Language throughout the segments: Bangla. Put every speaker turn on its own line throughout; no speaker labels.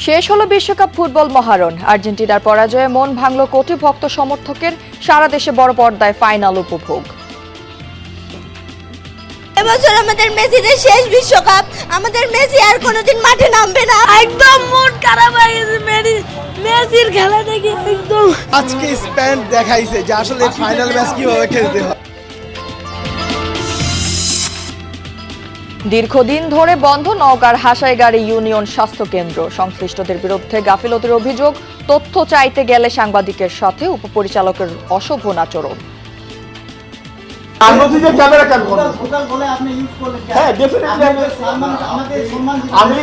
শেষ হলো বিশ্বকাপ ফুটবল মহারণ। আর্জেন্টিনার পরাজয়ে মন ভাঙল কোটি ভক্ত সমর্থকের। সারা দেশে বড় পর্দায় ফাইনাল উপভোগ।
এবছর আমাদের মেসিদের শেষ বিশ্বকাপ, আমাদের মেসি আর কোনোদিন মাঠে নামবে না।
একদম মন খারাপ হয়ে গেছে মেসির খেলা দেখে একদম।
আজকে স্পেন দেখাইছে যে আসলে ফাইনাল ম্যাচ কিভাবে খেলতে হয়।
দীর্ঘদিন ধরে বন্ধ নওগাঁর হাসাইগাড়ি ইউনিয়ন স্বাস্থ্য কেন্দ্র। সংশ্লিষ্টদের বিরুদ্ধে গাফিলতির অভিযোগ। তথ্য চাইতে গেলে সাংবাদিকের সাথে উপপরিচালকের অশোভন আচরণ।
আমি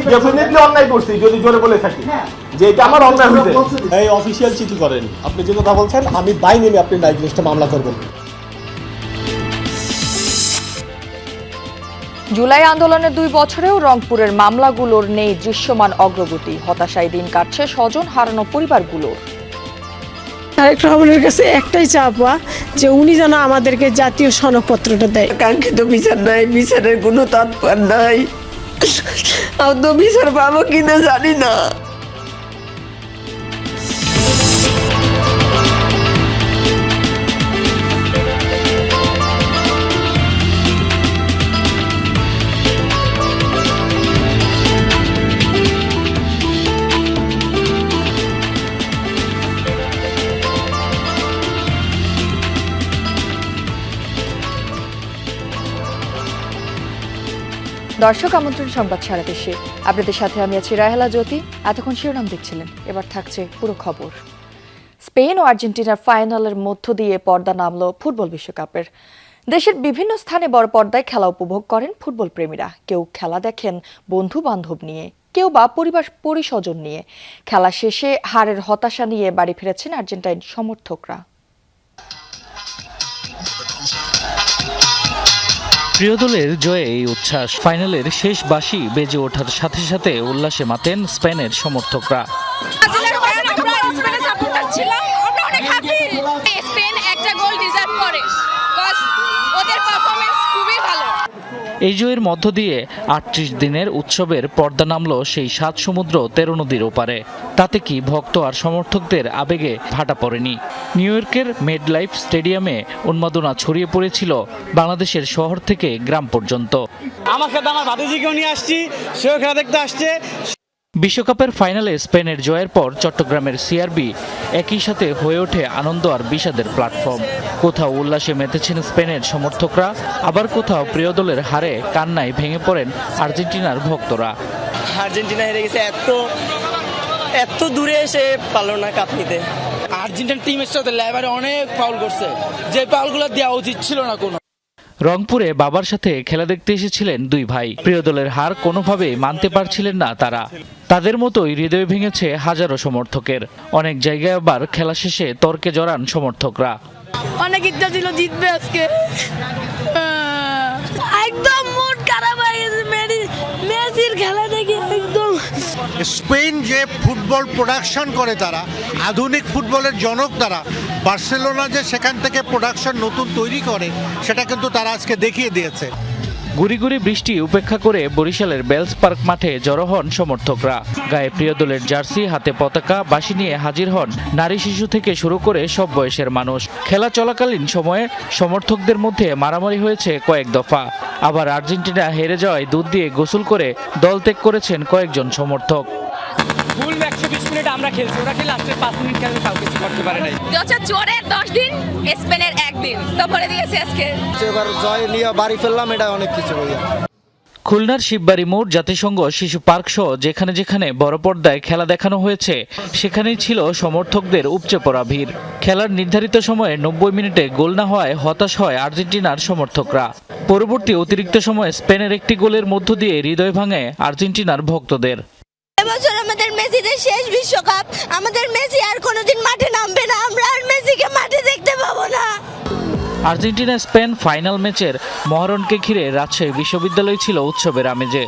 অন্যায় করছি যদি জোরে বলে থাকি যে এটা আমার অন্যায় হয়েছে।
এই অফিশিয়াল চিঠি করেন, আপনি যে কথা বলছেন আমি বাইরে নিয়ে আপনি নাইটলিস্টে মামলা করবেন।
জুলাই আন্দোলনের 2 বছরেও রংপুরের মামলাগুলোর নেই দৃশ্যমান অগ্রগতি। হতাশায় দিন কাটছে স্বজন হারানো পরিবারগুলোর।
তারেক রহমানের কাছে একটাই চাওয়া যে উনি যেন আমাদেরকে জাতীয় সনদপত্রটা দেয়।
কাঙ্ক্ষিত বিচার নাই, বিচারের কোনো তৎপর নাই। তো বিচার পাবো কিনা জানি না।
দর্শক আমন্ত্রণ সংবাদ সারা দেশে। আপনাদের সাথে আমি আছি রাহেলা জ্যোতি। এতক্ষণ শিরোনাম দেখছিলেন, এবার থাকছে পুরো খবর। স্পেন ও আর্জেন্টিনার ফাইনালের মধ্য দিয়ে পর্দা নামল ফুটবল বিশ্বকাপের। দেশের বিভিন্ন স্থানে বড় পর্দায় খেলা উপভোগ করেন ফুটবল প্রেমীরা। কেউ খেলা দেখেন বন্ধু বান্ধব নিয়ে, কেউ বা পরিবার পরিস্বজন নিয়ে। খেলা শেষে হারের হতাশা নিয়ে বাড়ি ফিরেছেন আর্জেন্টাইন সমর্থকরা।
প্রিয় দলের জয়ে এই উচ্ছ্বাস। ফাইনালের শেষ বাঁশি বেজে ওঠার সাথে সাথে উল্লাসে মাতেন স্পেনের সমর্থকরা। এই জয়ের মধ্য দিয়ে ৩৮ দিনের উৎসবের পর্দা নামল সেই ৭ সমুদ্র ১৩ নদীর ওপারে। তাতে কি ভক্ত আর সমর্থকদের আবেগে ভাটা পড়েনি। নিউ ইয়র্কের মেডলাইফ স্টেডিয়ামে উন্মাদনা ছড়িয়ে পড়েছিল বাংলাদেশের শহর থেকে গ্রাম পর্যন্ত।
আমার ভাতিজিকেও নিয়ে আসছি, সেও খেলা দেখতে আসছে।
বিশ্বকাপের ফাইনালে স্পেনের জয়ের পর চট্টগ্রামের সিআরবি একই সাথে হয়ে ওঠে আনন্দ আর বিষাদের প্ল্যাটফর্ম। কোথাও উল্লাসে মেতেছেন স্পেনের সমর্থকরা, আবার কোথাও প্রিয় দলের হারে কান্নায় ভেঙে পড়েন আর্জেন্টিনার ভক্তরা।
আর্জেন্টিনা হেরে গেছে, এত দূরে এসে পারলো না কাপ নিতে। আর্জেন্টিনা টিমের সাথে লেবারে অনেক ফাউল করছে, যে ফাউলগুলো দেওয়া উচিত ছিল না কোনো।
রংপুরে বাবার সাথে খেলা দেখতে এসেছিলেন 2 ভাই। প্রিয় দলের হার কোনোভাবেই মানতে পারছিলেন না তারা। তাদের মতোই হৃদয় ভেঙেছে হাজারো সমর্থকের। অনেক জায়গায় আবার খেলা শেষে তর্কে জড়ান সমর্থকরা।
অনেক ইচ্ছা ছিল জিতবে আজকে, একদম মন খারাপ হয়ে গেছে মেসির খেলা দেখে একদম।
স্পেন যে ফুটবল প্রোডাকশন করে, তারা আধুনিক ফুটবলের জনক। তারা বার্সেলোনা যে সেখান থেকে প্রোডাকশন নতুন তৈরি করে, সেটা কিন্তু তারা আজকে দেখিয়ে দিয়েছে।
গুড়ি গুড়ি বৃষ্টি উপেক্ষা করে বরিশালের বেলস পার্ক মাঠে জড়ো হন সমর্থকরা। গায়ে প্রিয় দলের জার্সি, হাতে পতাকা, বাঁশি নিয়ে হাজির হন নারী শিশু থেকে শুরু করে সব বয়সের মানুষ। খেলা চলাকালীন সময়ে সমর্থকদের মধ্যে মারামারি হয়েছে কয়েক দফা। আবার আর্জেন্টিনা হেরে যাওয়ায় দুধ দিয়ে গোসল করে দল ত্যাগ করেছেন কয়েকজন সমর্থক।
ফুল 120 মিনিট আমরা খেলছি, ওরা কি লাস্টের 5 মিনিট খেলে কাউ কিছু করতে পারে নাই।
জোরের 10 দিন, স্পেনের 1 দিন তো ভরে দিয়েছে আজকে।
এবার জয় নিয়ে বাড়ি ফেললাম, এটা অনেক কিছু ভাইয়া।
খুলনার শিববাড়ি মোড়, জাতিসংঘ শিশু পার্ক সহ যেখানে যেখানে বড় পর্দায় খেলা দেখানো হয়েছে সেখানেই ছিল সমর্থকদের উপচে পড়া ভিড়। খেলার নির্ধারিত সময়ে 90 মিনিটে গোল না হওয়ায় হতাশ হয় আর্জেন্টিনার সমর্থকরা। পরবর্তী অতিরিক্ত সময়ে স্পেনের একটি গোলের মধ্য দিয়ে হৃদয় ভাঙে আর্জেন্টিনার ভক্তদের।
এবছর আমাদের মেসিদের শেষ বিশ্বকাপ, আমাদের মেসি আর কোনোদিন মাঠে নামবে না। আমরা আর মেসিকে মাঠে দেখতে পাবো না।
আর্জেন্টিনা স্পেন ফাইনাল ম্যাচের মহারণকে ঘিরে রাজশাহী বিশ্ববিদ্যালয় ছিল উৎসবের আমেজে।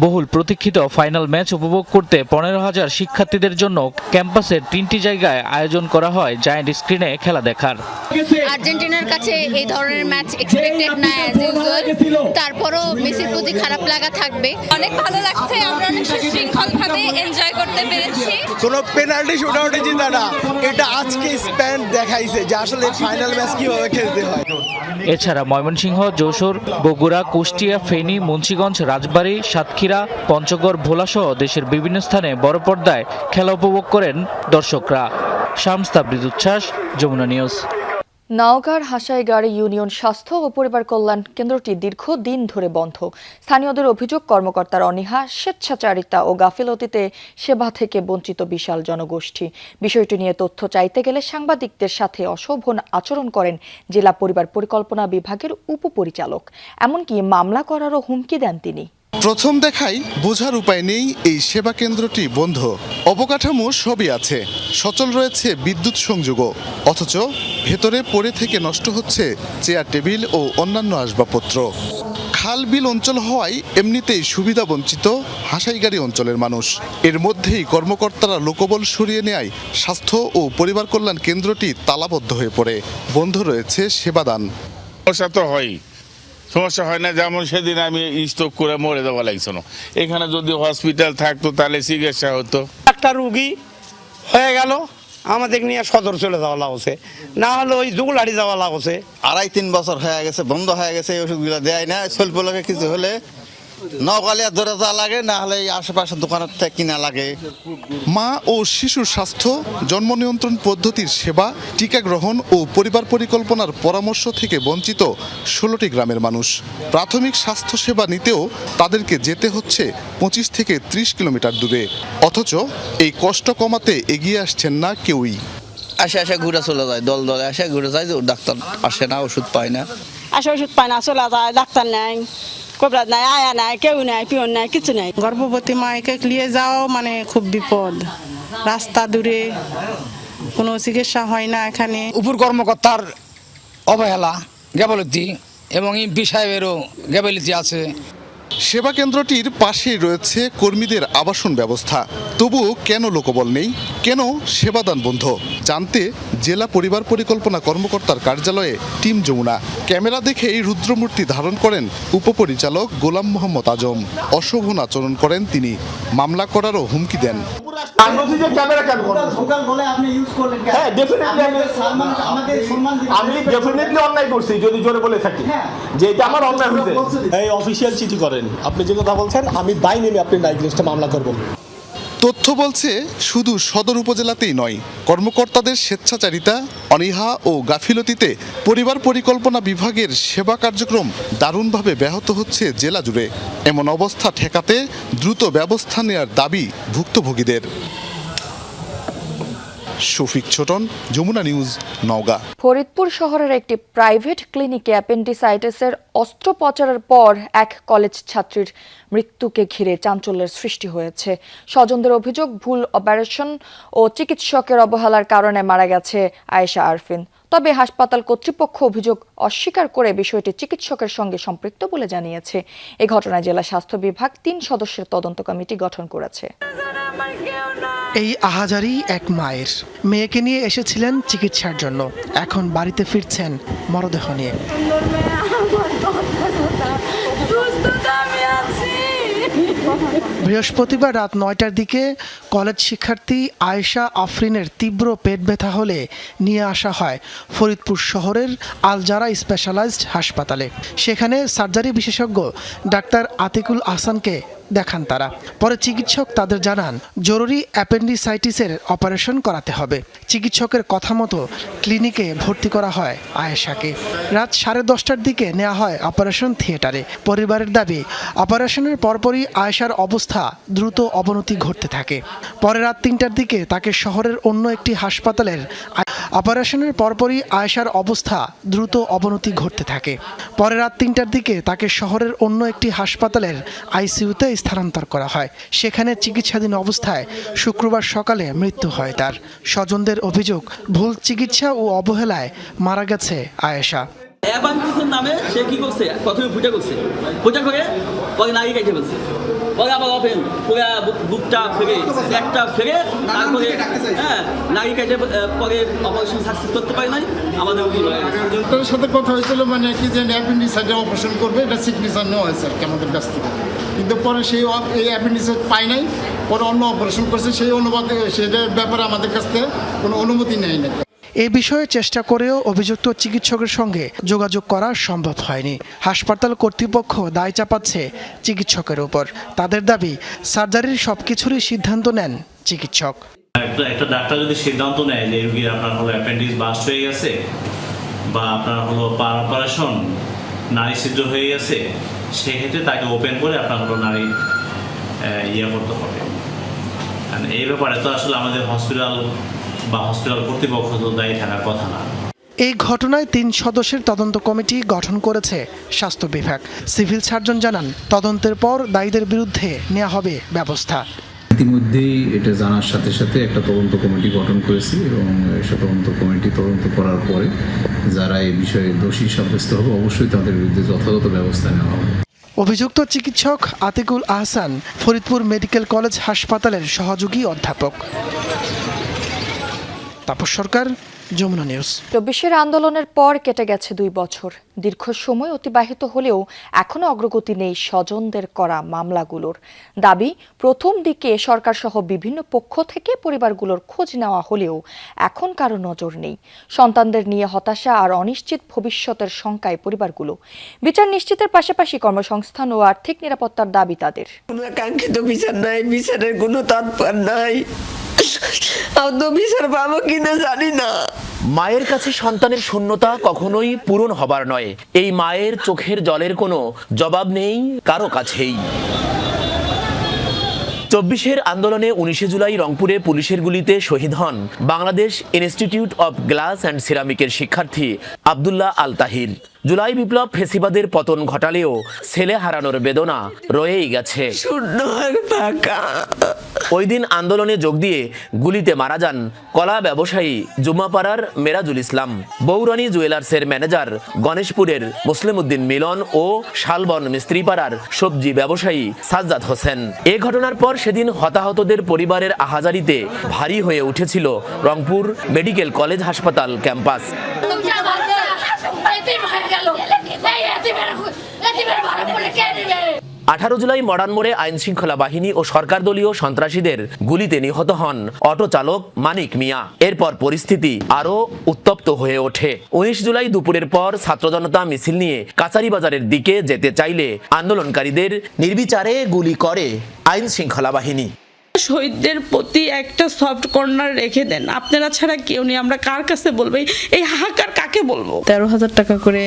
বহুল প্রতীক্ষিত ফাইনাল ম্যাচ উপভোগ করতে 15,000 শিক্ষার্থীদের জন্য ক্যাম্পাসের 3টি জায়গায় আয়োজন করা হয় জায়ান্ট স্ক্রিনে খেলা দেখার।
আর্জেন্টিনার কাছে এই ধরনের ম্যাচ এক্সপেক্টেড না অ্যাজ ইউজুয়াল, তারপরও মেসির প্রতি খারাপ লাগা থাকবে। অনেক ভালো লাগছে, আমরা অনেক সুশৃঙ্খলভাবে এনজয় করতে পেরেছি।
কোনো পেনাল্টি শুটআউটে জিতা না, এটা আজকে স্পেন দেখাইছে যে আসলে ফাইনাল ম্যাচ কিভাবে খেলতে হয়।
এছাড়া ময়মনসিংহ, যশোর, বগুড়া, কুষ্টিয়া, ফেনী, মুন্সিগঞ্জ, রাজবাড়ী, সাতক্ষীরা, পঞ্চগড়, ভোলাসহ দেশের বিভিন্ন স্থানে বড় পর্দায় খেলা উপভোগ করেন দর্শকরা। শামস তাবরিজ উচ্ছ্বাস, যমুনা নিউজ।
নওগাঁর হাসাইগাড়ি ইউনিয়ন স্বাস্থ্য ও পরিবার কল্যাণ কেন্দ্রটি দীর্ঘদিন ধরে বন্ধ। স্থানীয়দের অভিযোগ, কর্মকর্তার অনীহা, স্বেচ্ছাচারিতা ও গাফিলতিতে সেবা থেকে বঞ্চিত বিশাল জনগোষ্ঠী। বিষয়টি নিয়ে তথ্য চাইতে গেলে সাংবাদিকদের সাথে অশোভন আচরণ করেন জেলা পরিবার পরিকল্পনা বিভাগের উপপরিচালক। এমনকি মামলা করারও হুমকি দেন তিনি।
প্রথম দেখায় বোঝার উপায় নেই এই সেবা কেন্দ্রটি বন্ধ। অবকাঠামো সবই আছে, সচল রয়েছে বিদ্যুৎ সংযোগও, অথচ ভেতরে পড়ে থেকে নষ্ট হচ্ছে চেয়ার টেবিল ও অন্যান্য আসবাবপত্র। খাল বিল অঞ্চল হওয়ায় এমনিতেই সুবিধা বঞ্চিত হাসাইগাড়ি অঞ্চলের মানুষ। এর মধ্যেই কর্মকর্তারা লোকবল সরিয়ে নেয় স্বাস্থ্য ও পরিবার কল্যাণ কেন্দ্রটি তালাবদ্ধ হয়ে পড়ে। বন্ধ রয়েছে সেবাদান।
সমস্যা তো হয়, সমস্যা হয় না, যেমন সেদিন আমি স্ট্রোক করে মরে যাওয়া লাগছিল। এখানে যদি হসপিটাল থাকতো তাহলে চিকিৎসা হতো।
একটা রুগী হয়ে গেল, আমাদের নিয়ে সদর চলে যাওয়া লাগছে, না হলে ওই জুগুলাড়ি যাওয়া লাগছে।
2.5-3 বছর হয়ে গেছে, বন্ধ হয়ে গেছে। এই ওষুধগুলো দেয় না, স্বল্প লোকে কিছু হলে নগালিয়া ধরে যাওয়া লাগে, না হলে আশেপাশের দোকানের থেকে কিনা লাগে।
মা ও শিশুর স্বাস্থ্য, জন্ম নিয়ন্ত্রণ পদ্ধতির সেবা, টিকা গ্রহণ ও পরিবার পরিকল্পনার পরামর্শ থেকে বঞ্চিত 16টি গ্রামের মানুষ। প্রাথমিক স্বাস্থ্য সেবা নিতেও তাদেরকে যেতে হচ্ছে 25 থেকে 30 কিলোমিটার দূরে। অথচ এই কষ্ট কমাতে এগিয়ে আসছেন না কেউই।
আসে ঘুরে চলে যায়, দল দলে আসে ঘুরে যায়, ডাক্তার আসে না, ওষুধ পায় না।
আসে ওষুধ পায় না, চলে যায়, ডাক্তার নাই, কবরাত নাই, আয়া নাই, কেউ নাই, পিয়ন নাই, কিছু নাই। গর্ভবতী মাকে নিয়ে যাও মানে খুব বিপদ, রাস্তা দূরে, কোনো চিকিৎসা হয় না এখানে।
উপর কর্মকর্তার অবহেলা, গাফিলতি এবং এমপি সাহেবেরও গাফিলতি আছে।
সেবা কেন্দ্রটির পাশেই রয়েছে কর্মীদের আবাসন ব্যবস্থা। তবুও কেন লোকবল নেই, কেন সেবাদান বন্ধ, জানতে জেলা পরিবার পরিকল্পনা কর্মকর্তার কার্যালয়ে টিম যমুনা। ক্যামেরা দেখেই রুদ্রমূর্তি ধারণ করেন উপপরিচালক গোলাম মোহাম্মদ আজম। অশোভন আচরণ করেন তিনি, মামলা করারও হুমকি দেন।
আমি ডেফিনেটলি অন্যায় করছি যদি জোরে বলে থাকি যে এটা আমার অন্যায় হয়েছে।
এই অফিসিয়াল চিঠি করেন, আপনি যে কথা বলছেন আমি দায় নেমে আপনি নাইগ্রেস্টে মামলা করব।
তথ্য বলছে শুধু সদর উপজেলাতেই নয়, কর্মকর্তাদের স্বেচ্ছাচারিতা, অনীহা ও গাফিলতিতে পরিবার পরিকল্পনা বিভাগের সেবা কার্যক্রম দারুণভাবে ব্যাহত হচ্ছে জেলা জুড়ে। এমন অবস্থা ঠেকাতে দ্রুত ব্যবস্থা নেওয়ার দাবি ভুক্তভোগীদের। শফিক ছোটন, যমুনা নিউজ, নওগাঁ।
ফরিদপুর শহরের একটি প্রাইভেট ক্লিনিকে অ্যাপেন্ডিসাইটিসের অস্ত্রোপচারের পর এক কলেজ ছাত্রীর মৃত্যুকে ঘিরে চাঞ্চল্যের সৃষ্টি হয়েছে। স্বজনদের অভিযোগ, ভুল অপারেশন ও চিকিৎসকের অবহেলার কারণে মারা গেছে আয়েশা আরফিন। তবে হাসপাতাল কর্তৃপক্ষ অভিযোগ অস্বীকার করে বিষয়টি চিকিৎসকের সঙ্গে সম্পৃক্ত বলে জানিয়েছে। এ ঘটনায় জেলা স্বাস্থ্য বিভাগ 3 সদস্যের তদন্ত কমিটি গঠন করেছে।
এই আহাজারি এক মায়ের মেয়েকে নিয়ে এসেছিলেন চিকিৎসার জন্য, এখন বাড়িতে ফিরছেন মরদেহ নিয়ে। বৃহস্পতিবার রাত 9টার দিকে কলেজ শিক্ষার্থী আয়েশা আফরিনের তীব্র পেট ব্যথা হলে নিয়ে আসা হয় ফরিদপুর শহরের আলজারা স্পেশালাইজড হাসপাতালে। সেখানে সার্জারি বিশেষজ্ঞ ডাক্তার আতিকুল আহসানকে দেখান তারা। পরে চিকিৎসক তাদের জানান জরুরি অ্যাপেন্ডিসাইটিসের অপারেশন করাতে হবে। চিকিৎসকের কথা মতো ক্লিনিকে ভর্তি করা হয় আয়েশাকে। রাত 10:30টার দিকে নেওয়া হয় অপারেশন থিয়েটারে। পরিবারের দাবি, অপারেশনের পরপরই আয়েশার অবস্থা দ্রুত অবনতি ঘটতে থাকে। পরে রাত 3টার দিকে তাকে শহরের অন্য একটি হাসপাতালের অপারেশনের পরপরই আয়েশার অবস্থা দ্রুত অবনতি ঘটতে থাকে। পরে রাত 3টার দিকে তাকে শহরের অন্য একটি হাসপাতালের আইসিইউতে স্থানান্তর করা হয়। সেখানে চিকিৎসাধীন অবস্থায় শুক্রবার সকালে মৃত্যু হয় তার। স্বজনদের অভিযোগ, ভুল চিকিৎসা ও অবহেলায় মারা গেছে আয়েশা।
অ্যাবান্টিসের নামে সে কি করছে, প্রথমে পূজা করে পরে নারী কেটে ফেলছে, পরে আবার ওপেন পুরা বুকটা ফেরে একটা ফেরে তারপরে নারী কেটে পরে অপারেশন সাকসেস করতে পারে নাই আমাদের
ডক্টরের সাথে কথা হয়েছিল মানে কি যে অ্যাপেন্ডিসাইডে অপারেশন করবে, এটা সিগনেচার নেওয়া হয়েছে আর কি আমাদের কাছ থেকে, কিন্তু পরে সেই এই অ্যাপেন্ডিসাইড পাই নাই, পরে অন্য অপারেশন করছে, সেই অনুমতি সেটার ব্যাপারে আমাদের কাছ থেকে কোনো অনুমতি নেই না।
এ বিষয়ে চেষ্টা করেও অভিযুক্ত চিকিৎসকের সঙ্গে যোগাযোগ করা সম্ভব হয়নি। হাসপাতাল কর্তৃপক্ষ দায় চাপাচ্ছে চিকিৎসকের উপর। তাদের দাবি, সার্জারির সবকিছুরই সিদ্ধান্ত নেন চিকিৎসক।
একটা ডাক্তার যদি সিদ্ধান্ত নেয় যে রোগীর আপনার হলো অ্যাপেন্ডিক্স বাস্ট হয়ে গেছে বা আপনার হলো পা অপারেশন নারী ছিদ্র হয়ে গেছে, সেক্ষেত্রে তাকে ওপেন করে আপনার হলো নারী করতে হবে। এই ব্যাপারে তো আসলে আমাদের হসপিটাল কর্তৃপক্ষ তো দায়ী থাকার কথা না।
এই ঘটনায় 3 সদস্যের তদন্ত কমিটি গঠন করেছে স্বাস্থ্য বিভাগ। সিভিল সার্জন জানান, তদন্তের পর দায়ীদের বিরুদ্ধে নেওয়া হবে ব্যবস্থা।
ইতিমধ্যেই এটা জানার সাথে সাথে একটা তদন্ত কমিটি গঠন করেছি এবং সে তদন্ত কমিটি তদন্ত করার পরে যারা এই বিষয়ে দোষী সাব্যস্ত হবে অবশ্যই তাদের বিরুদ্ধে যথাযথ ব্যবস্থা নেওয়া হবে।
অভিযুক্ত চিকিৎসক আতিকুল আহসান ফরিদপুর মেডিকেল কলেজ হাসপাতালের সহযোগী অধ্যাপক। তাপস সরকার, যমুনা নিউজ।
24 আন্দোলনের পর কেটে গেছে 2 বছর। দীর্ঘ সময় অতিবাহিত হলেও এখনো অগ্রগতি নেই স্বজনদের করা মামলাগুলোর। দাবি, প্রথম দিকে সরকার সহ বিভিন্ন পক্ষ থেকে পরিবারগুলোর খোঁজ নেওয়া হলেও এখন কারো নজর নেই। সন্তানদের নিয়ে হতাশা আর অনিশ্চিত ভবিষ্যতের শঙ্কায় পরিবারগুলো। বিচার নিশ্চিতের পাশাপাশি কর্মসংস্থান ও আর্থিক নিরাপত্তার দাবি তাদের।
কোনো কাঙ্ক্ষিত বিচার নাই, বিচারের কোনো তাৎপর্য নাই, বিচার পাবো কিনা জানি না।
মায়ের কাছে সন্তানের শূন্যতা কখনোই পূরণ হবার নয়। এই মায়ের চোখের জলের কোনো জবাব নেই কারো কাছেই। 24 আন্দোলনে 19 জুলাই রংপুরে পুলিশের গুলিতে শহীদ হন Bangladesh institute of glass and সিরামিকের শিক্ষার্থী আব্দুল্লাহ আল তাহির। জুলাই বিপ্লব ফেসিবাদের পতন ঘটালেও ছেলে হারানোর বেদনা রয়েই গেছে। ওই দিন আন্দোলনে যোগ দিয়ে গুলিতে মারা যান কলা ব্যবসায়ী জুম্মাপাড়ার মেরাজুল ইসলাম, বৌরানী জুয়েলার্সের ম্যানেজার গণেশপুরের মুসলিম উদ্দিন মিলন ও শালবন মিস্ত্রিপাড়ার সবজি ব্যবসায়ী সাজ্জাদ হোসেন। এ ঘটনার পর সেদিন হতাহতদের পরিবারের আহাজারিতে ভারী হয়ে উঠেছিল রংপুর মেডিকেল কলেজ হাসপাতাল ক্যাম্পাস। 18 জুলাই মডার্ন মোড়ে আইন শৃঙ্খলা বাহিনী ও সরকার দলীয় সন্ত্রাসীদের গুলিতে নিহত হন অটো চালক মানিক মিয়া। এরপর পরিস্থিতি আরো উত্তপ্ত হয়ে ওঠে। 19 জুলাই দুপুরের পর ছাত্র জনতা মিছিল নিয়ে কাছারিবাজারের দিকে যেতে চাইলে আন্দোলনকারীদের নির্বিচারে গুলি করে আইন শৃঙ্খলা বাহিনী।
শহীদদের প্রতি একটা সফট কর্নার রেখে দেন, আপনারা ছাড়া কেউ নেই। আমরা কার কাছে বলবো? এই হাহাকার কাকে বলবো?
13,000 টাকা করে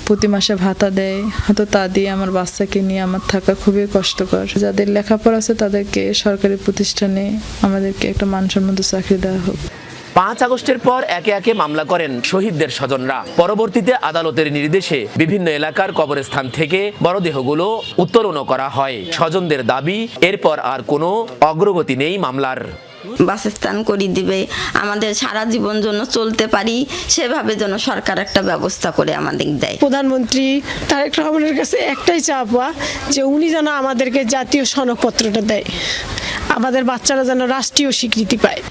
প্রতি মাসে ভাতা দেয়, হয়তো তা দিয়ে আমার বাচ্চাকে নিয়ে আমার থাকা খুবই কষ্টকর। যাদের লেখাপড়া আছে তাদেরকে সরকারি প্রতিষ্ঠানে আমাদেরকে একটা মানসম্মত চাকরি দেওয়া হোক।
5 আগস্টের পর একে একে মামলা করেন শহীদদের স্বজনরা। পরবর্তীতে আদালতের নির্দেশে বিভিন্ন এলাকার কবরস্থান থেকে মরদেহগুলো উত্তোলন করা হয়। স্বজনদের দাবি, এরপর আর কোনো অগ্রগতি নেই মামলার।
বাসস্থান করে দিবে, আমাদের সারা জীবন জন্য চলতে পারি সেভাবে যেন সরকার একটা ব্যবস্থা করে আমাদের দেয়।
প্রধানমন্ত্রী তারেক রহমানের কাছে একটাই চাওয়া যে উনি যেন আমাদেরকে জাতীয় সনদপত্রটা দেয়, আমাদের বাচ্চারা যেন রাষ্ট্রীয় স্বীকৃতি পায়।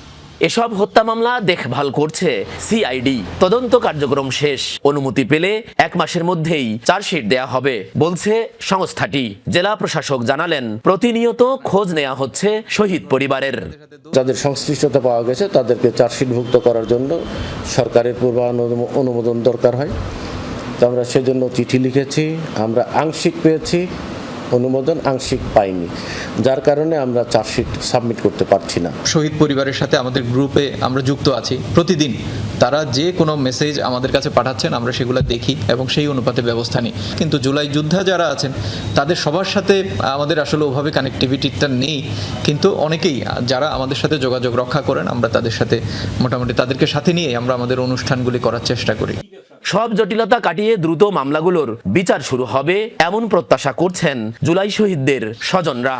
এসব হত্যা মামলা দেখভাল করছে সিআইডি। তদন্ত কার্যক্রম শেষ, অনুমতি পেলে 1 মাসের মধ্যেই চার্জশিট দেয়া হবে বলছে সংস্থাটি। জেলা প্রশাসক জানালেন, প্রতিনিয়ত খোঁজ নেওয়া হচ্ছে শহীদ পরিবারের।
যাদের সংশ্লিষ্টতা পাওয়া গেছে তাদেরকে চার্জশিটভুক্ত করার জন্য সরকারের পূর্ব অনুমোদন দরকার হয়। তো আমরা সেজন্য চিঠি লিখেছি, আমরা আংশিক পেয়েছি অনুমোদন, আংশিক পাইনি, যার কারণে আমরা চার্জশিট সাবমিট করতে পারছি না।
শহীদ পরিবারের সাথে আমাদের গ্রুপে আমরা যুক্ত আছি। প্রতিদিন তারা যে কোনো মেসেজ আমাদের কাছে পাঠাচ্ছেন, আমরা সেগুলো দেখি এবং সেই অনুপাতে ব্যবস্থা নিই। কিন্তু জুলাই যোদ্ধা যারা আছেন তাদের সবার সাথে আমাদের আসলে ওভাবে কানেক্টিভিটিটা নেই, কিন্তু অনেকেই যারা আমাদের সাথে যোগাযোগ রক্ষা করেন আমরা তাদের সাথে মোটামুটি তাদেরকে সাথে নিয়ে আমরা আমাদের অনুষ্ঠানগুলি করার চেষ্টা করি।
সব জটিলতা কাটিয়ে দ্রুত মামলাগুলোর বিচার শুরু হবে এমন প্রত্যাশা করছেন জুলাই শহীদদের স্বজনরা।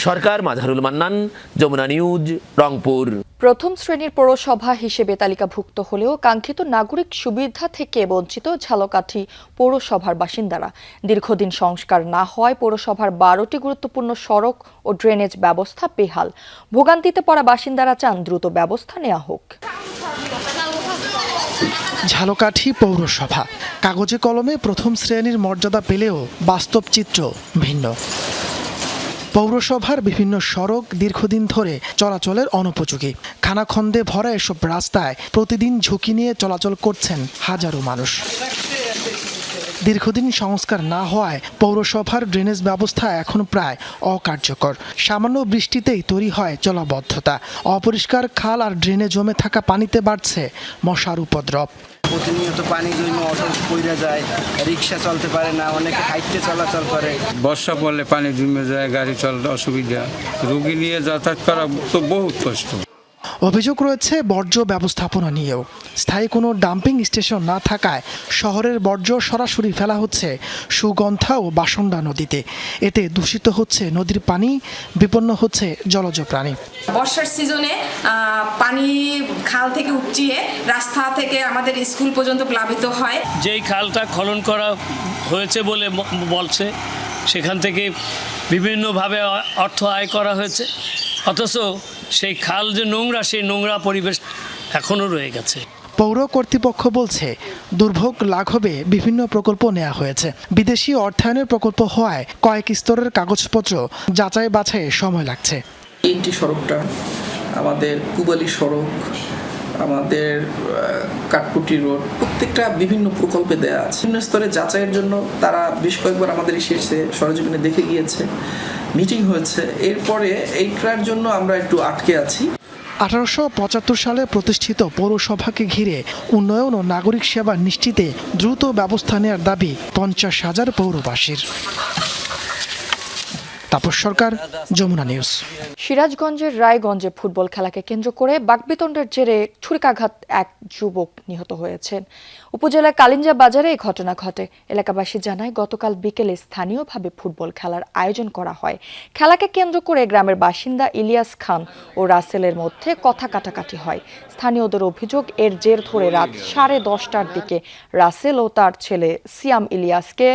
সরকার, মাঝহারুল মান্নান, যমুনা নিউজ, রংপুর।
প্রথম শ্রেণীর পৌরসভা হিসেবে তালিকাভুক্ত হলেও কাঙ্ক্ষিত নাগরিক সুবিধা থেকে বঞ্চিত ঝালকাঠি পৌরসভার বাসিন্দারা। দীর্ঘদিন সংস্কার না হওয়ায় পৌরসভার 12টি গুরুত্বপূর্ণ সড়ক ও ড্রেনেজ ব্যবস্থা বেহাল। ভোগান্তিতে পড়া বাসিন্দারা চান দ্রুত ব্যবস্থা নেওয়া হোক।
ঝালকাঠি পৌরসভা কাগজে কলমে প্রথম শ্রেণীর মর্যাদা পেলেও বাস্তব চিত্র ভিন্ন। পৌরসভার বিভিন্ন সড়ক দীর্ঘদিন ধরে চলাচলের অনুপযোগী। খানাখন্দে ভরা এসব রাস্তায় প্রতিদিন ঝুঁকি নিয়ে চলাচল করছেন হাজারো মানুষ। দীর্ঘদিন সংস্কার না হওয়ায় পৌরসভার ড্রেনেজ ব্যবস্থা এখন প্রায় অকার্যকর। সামান্য বৃষ্টিতেই তৈরি হয় জলাবদ্ধতা। অপরিষ্কার খাল আর ড্রেনে জমে থাকা পানিতে বাড়ছে মশার উপদ্রব।
প্রতিনিয়ত পানি জমে অটো পড়ে যায়, রিক্সা চলতে পারে না, অনেকে হাইটে চলাচল করে।
বর্ষা পড়লে পানি জমে যায়, গাড়ি চলতে অসুবিধা, রোগী নিয়ে যাতায়াত করা তো বহুত কষ্ট।
অভিযোগ রয়েছে বর্জ্য ব্যবস্থাপনা নিয়েও। স্থায়ী কোনো ডাম্পিং স্টেশন না থাকায় শহরের বর্জ্য সরাসরি ফেলা হচ্ছে সুগন্ধা ও বাসন্ডা নদীতে। এতে দূষিত হচ্ছে নদীর পানি, বিপন্ন হচ্ছে জলজ প্রাণী।
বর্ষার সিজনে পানি খাল থেকে উপচিয়ে রাস্তা থেকে আমাদের স্কুল পর্যন্ত প্লাবিত হয়।
যেই খালটা খনন করা হয়েছে বলে বলছে, সেখান থেকে বিভিন্নভাবে অর্থ আয় করা হয়েছে, অথচ সেই খাল যে নোংরা, সেই নোংরা পরিবেশ এখনও রয়ে গেছে।
পৌর কর্তৃপক্ষ বলছে দুর্ভোগ লাঘবে বিভিন্ন প্রকল্প নেওয়া হয়েছে। বিদেশি অর্থায়নের প্রকল্প হওয়ায় কয়েক স্তরের কাগজপত্র যাচাই বাছাইয়ে সময় লাগছে।
তিনটি সড়কটা আমাদের কুবালি সড়ক, আমাদের কাঠপুটি রোড, প্রত্যেকটা বিভিন্ন প্রকল্পে দেওয়া আছে। বিভিন্ন স্তরে যাচাইয়ের জন্য তারা বেশ কয়েকবার আমাদের এসে সরজমিনে দেখে গিয়েছে, মিটিং হয়েছে। এরপরে এইটার জন্য আমরা একটু আটকে আছি।
1875 সালে প্রতিষ্ঠিত পৌরসভাকে ঘিরে উন্নয়ন ও নাগরিক সেবা নিশ্চিতে দ্রুত ব্যবস্থা নেওয়ার দাবি 50,000 পৌরবাসীর। তাপস সরকার, যমুনা নিউজ।
সিরাজগঞ্জের রায়গঞ্জে ফুটবল খেলাকে কেন্দ্র করে বাকবিতণ্ডার জেরে ছুরিকাঘাত এক যুবক নিহত হয়েছেন। উপজেলার কালিঞ্জা বাজারে এই ঘটনা ঘটে। এলাকাবাসী জানায় গতকাল বিকেলে স্থানীয়ভাবে ফুটবল খেলার আয়োজন করা হয়। খেলাকে কেন্দ্র করে গ্রামের বাসিন্দা ইলিয়াস খান ও রাসেলের মধ্যে কথা কাটাকাটি হয়। স্থানীয়দের অভিযোগ, এর জের ধরে রাত 10:30টার দিকে রাসেল ও তার ছেলে সিয়াম ইলিয়াসকে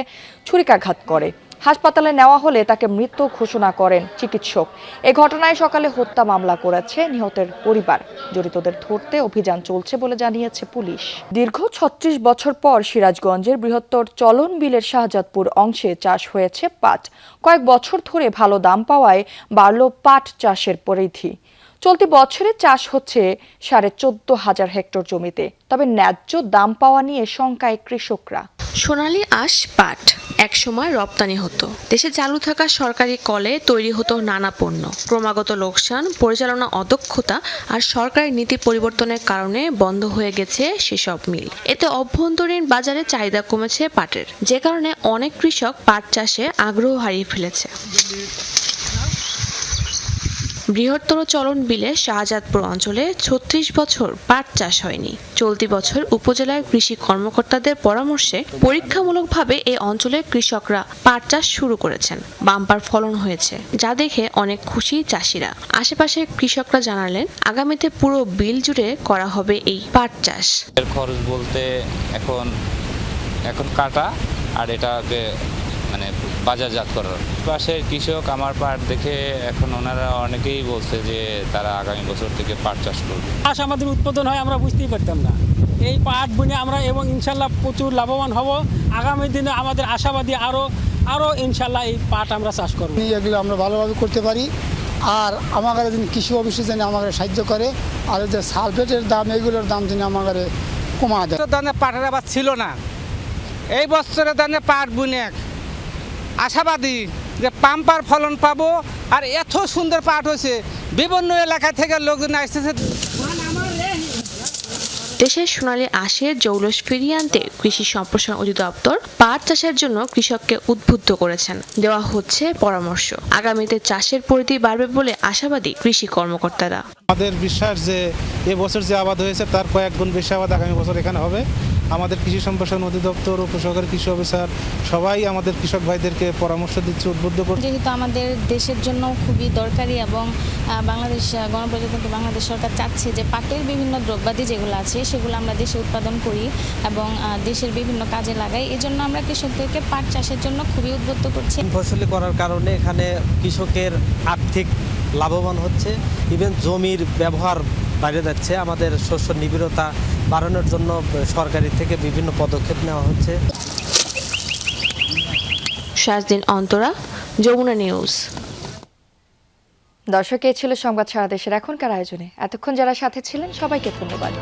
ছুরিকাঘাত করে। হাসপাতালে নেওয়া হলে তাকে মৃত ঘোষণা করেন চিকিৎসক। এ ঘটনায় সকালে হত্যা মামলা করেছে নিহতের পরিবার। জড়িতদের ধরতে অভিযান চলছে বলে জানিয়েছে পুলিশ। দীর্ঘ 36 বছর পর সিরাজগঞ্জের বৃহত্তর চলন বিলের শাহজাদপুর অংশে চাষ হয়েছে পাট। কয়েক বছর ধরে ভালো দাম পাওয়ায় বাড়ল পাট চাষের পরিধি। চলতি বছরে চাষ হচ্ছে 14,500 হেক্টর জমিতে। তবে ন্যায্য দাম পাওয়া নিয়ে শঙ্কায় কৃষকরা।
সোনালী আঁশ পাট একসময় রপ্তানি হতো। দেশে চালু থাকা সরকারি কলে তৈরি হতো নানা পণ্য। ক্রমাগত লোকসান, পরিচালনা অদক্ষতা আর সরকারি নীতি পরিবর্তনের কারণে বন্ধ হয়ে গেছে সেসব মিল। এতে অভ্যন্তরীণ বাজারে চাহিদা কমেছে পাটের, যে কারণে অনেক কৃষক পাট চাষে আগ্রহ হারিয়ে ফেলেছে। বৃহত্তর চলন বিলে শাহজাদপুর অঞ্চলে 36 বছর পাট চাষ হয়নি। চলতি বছর উপজেলার কৃষি কর্মকর্তাদের পরামর্শে পরীক্ষামূলকভাবে এই অঞ্চলের কৃষকরা পাট চাষ শুরু করেছেন। বাম্পার ফলন হয়েছে, যা দেখে অনেক খুশি চাষিরা। আশেপাশের কৃষকরা জানালেন আগামীতে পুরো বিল জুড়ে করা হবে এই পাট চাষ।
এর খরচ বলতে এখন কাটা আর এটাকে মানে বাজারজাত করার। পাশের কৃষক আমার পাট দেখে এখন ওনারা অনেকেই বলছে যে তারা আগামী বছর থেকে পাট চাষ করবে।
চাষ আমাদের উৎপাদন হয় আমরা বুঝতেই পারতাম না। এই পাট বুনে আমরা এবং ইনশাল্লাহ প্রচুর লাভবান হব। আগামী দিনে আমাদের আশাবাদী আরও ইনশাল্লাহ এই পাট আমরা চাষ করব।
এগুলো আমরা ভালোভাবে করতে পারি। আর আমাদের কৃষি অফিসে যেন আমাদের সাহায্য করে। আর যে সালফেটের দাম, এইগুলোর দাম যেন আমাদের কমা দেয়।
দানে পাটের আবার ছিল না, এই বছরের দানে পাট বুনে আশাবাদী যে পাম্পার ফলন পাবো। আর এত সুন্দর পাট হয়েছে, বিভিন্ন এলাকা থেকে লোকজন আসতেছে।
দেশের সোনালী আঁশের জৌলস ফিরিয়ে আনতে কৃষি সম্প্রসারণ অধিদপ্তর পাট চাষের জন্য কৃষককে উদ্বুদ্ধ করেছেন। দেওয়া হচ্ছে পরামর্শ। আগামীতে চাষের পরিধি বাড়বে বলে আশাবাদী কৃষি কর্মকর্তারা।
আমাদের বিশ্বাস যে এবছর যে আবাদ হয়েছে তার কয়েক গুণ বেশি আবাদ আগামী বছর এখানে হবে।
আমাদের কৃষি সম্প্রসারণ অধিদপ্তর, উপসহকারী কৃষি অফিসার সবাই আমাদের কৃষক ভাইদেরকে পরামর্শ দিচ্ছে, উদ্বুদ্ধ করছে।
যেহেতু আমাদের দেশের জন্য খুবই দরকারি এবং বাংলাদেশ গণপ্রজাতন্ত্রী বাংলাদেশ সরকার চাচ্ছে যে পাটের বিভিন্ন দ্রব্যাদি যেগুলো আছে সেগুলো আমরা দেশে উৎপাদন করি এবং দেশের বিভিন্ন কাজে লাগাই। এই জন্য আমরা কৃষকদেরকে পাট চাষের জন্য খুবই উদ্বুদ্ধ করছি।
ফসলি করার কারণে এখানে কৃষকের আর্থিক লাভবান হচ্ছে, ইভেন জমির ব্যবহার বাইরে যাচ্ছে। আমাদের শস্য নিবিড়তা বাড়ানোর জন্য সরকারি থেকে বিভিন্ন পদক্ষেপ নেওয়া হচ্ছে।
শাহদিন অন্তরা, যমুনা নিউজ।
দর্শক, এই ছিল সংবাদ সারা দেশের এখনকার আয়োজনে। এতক্ষণ যারা সাথে ছিলেন সবাইকে ধন্যবাদ।